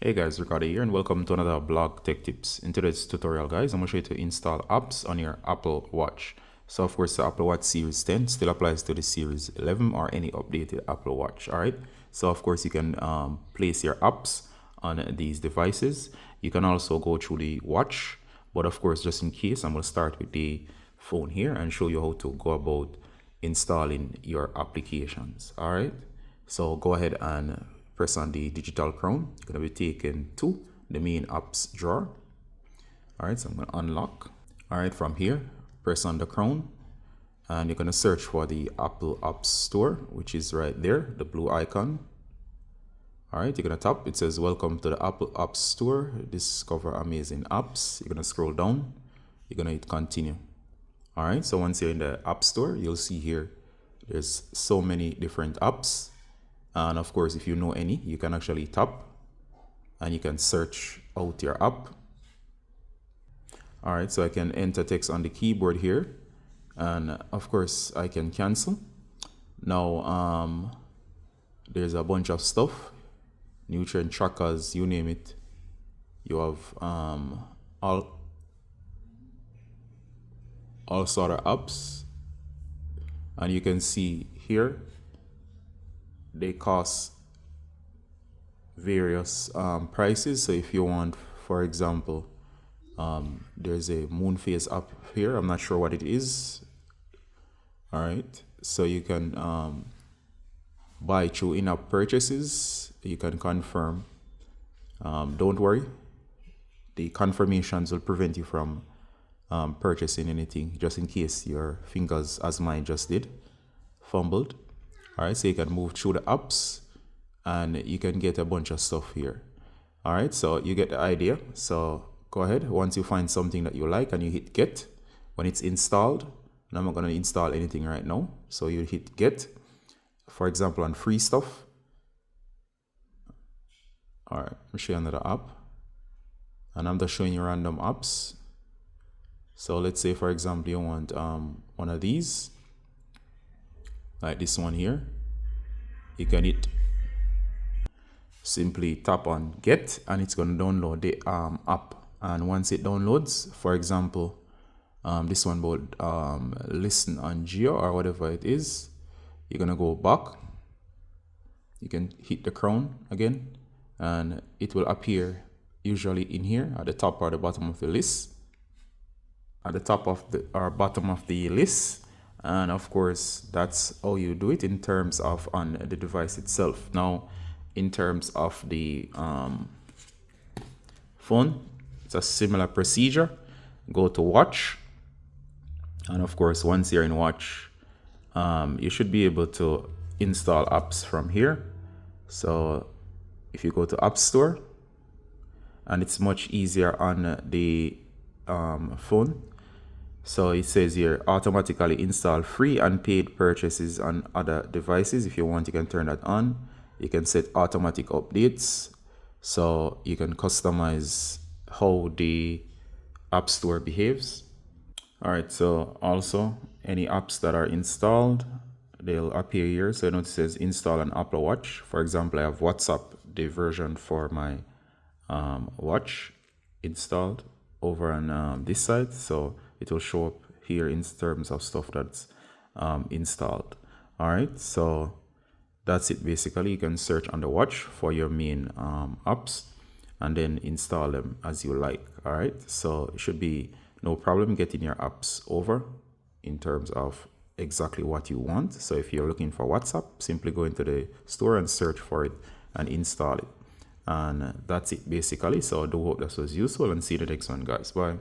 Hey guys, Ricardo here and welcome to another blog tech tips. In today's tutorial guys, I'm going to show you to install apps on your Apple Watch. So of course the Apple Watch Series 10 still applies to the Series 11 or any updated Apple Watch, alright? So of course you can place your apps on these devices. You can also go through the watch, but of course just in case I'm going to start with the phone here and show you how to go about installing your applications, alright? So go ahead and press on the digital crown. You're going to be taken to the main apps drawer. All right, so I'm going to unlock. All right, from here, press on the crown and you're going to search for the Apple App Store, which is right there, the blue icon. All right, you're going to tap. It says, welcome to the Apple App Store. Discover amazing apps. You're going to scroll down. You're going to hit continue. All right, so once you're in the App Store, you'll see here, there's so many different apps. And of course, if you know any, you can actually tap and you can search out your app. All right, so I can enter text on the keyboard here. And of course, I can cancel. Now, there's a bunch of stuff, nutrient trackers, you name it. You have all sort of apps. And you can see here, they cost various prices. So if you want, for example, there's a Moonface app here. I'm not sure what it is. All right, so you can buy through in-app purchases. You can confirm. Don't worry, the confirmations will prevent you from purchasing anything, just in case your fingers, as mine just did, fumbled. All right, so you can move through the apps and you can get a bunch of stuff here. All right, so you get the idea. So go ahead. Once you find something that you like and you hit get, when it's installed, and I'm not going to install anything right now. So you hit get, for example, on free stuff. All right, let me show you another app. And I'm just showing you random apps. So let's say, for example, you want one of these, like this one here. You can hit, simply tap on get and it's going to download the app. And once it downloads, for example, this one would listen on Geo or whatever it is, you're going to go back. You can hit the crown again and it will appear usually in here at the top or the bottom of the list. At the top of the or bottom of the list. And of course, that's how you do it in terms of on the device itself. Now, in terms of the phone, it's a similar procedure. Go to watch. And of course, once you're in watch, you should be able to install apps from here. So if you go to App Store, and it's much easier on the phone. So it says here, automatically install free and paid purchases on other devices. If you want, you can turn that on. You can set automatic updates. So you can customize how the App Store behaves. All right, so also any apps that are installed, they'll appear here. So notice it says install on Apple Watch. For example, I have WhatsApp, the version for my watch installed over on this side. So it will show up here in terms of stuff that's installed. All right, so that's it basically. You can search on the watch for your main apps and then install them as you like. All right, so it should be no problem getting your apps over in terms of exactly what you want. So if you're looking for WhatsApp, simply go into the store and search for it and install it. And that's it basically. So I do hope this was useful and see you the next one, guys. Bye.